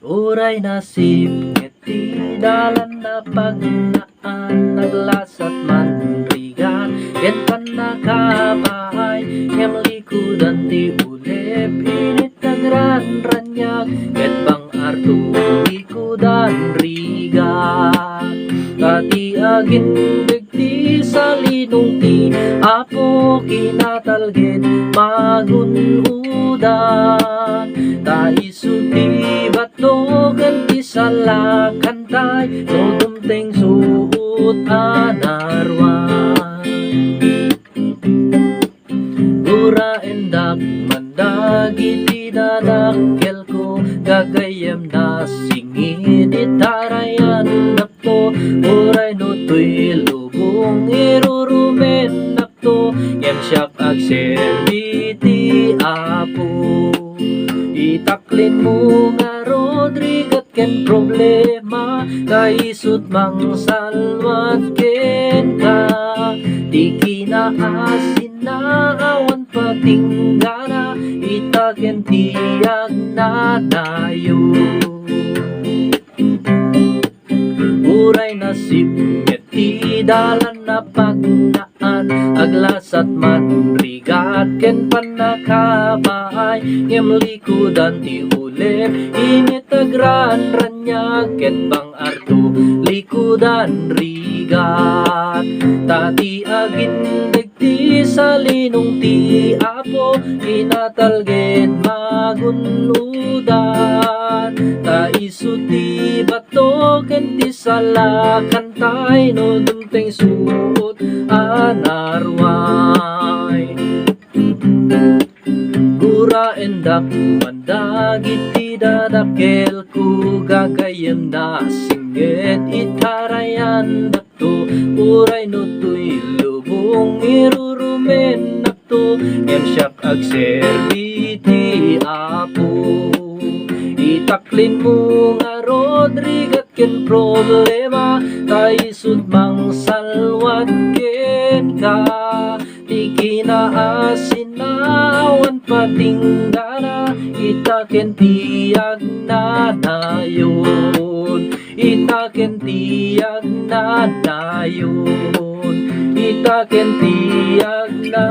Uray na sipit, ti dalan na pagnaan, naglasat man riga, ken pan nakabahay, yang likudan ti ulep, init nagran ranyag, ket bang arto likudan riga. Tati agin begti sa linong ti, apo kinatalged magunudan, taiso ti bato kan ti salakantay, no dumteng suot anarwan. Ura endak mandagi ti dadakkel ko, gagayem na singid itarayan napto, uray no tuy lubong irurumen napto, yem siyak agserbi ti apo. Itaklin mo nga Rodrigat ken problema, kaisut mang salwat ken ka, di kinaasin na awan patinggana, ita ken tiyag na tayo. Uray na sipet ti dalan na pagnaan, aglasat man rigat ken panakabahay, ngem likudan ti ulep, init agran ranyag, ket bang arto likudan rigat. Tati agin degti sa linong ti apo, inatalged magunudan, taiso ti bato ken ti salakantay, no dumteng suot anarway. Gura endak mandagit ti dadakkel ko, gagayem na singget itarayan dakto, uray no tuy lubong irurumen nakto, ngem siyak agserbi ti apo. Itaklin mo nga Rodrigat ken problema, kaisut mang salwat ken ka, di kinaasin na awan patinggana, ita ken tiyag na dayon, ita ken tiyag na dayon, ita ken tiyag na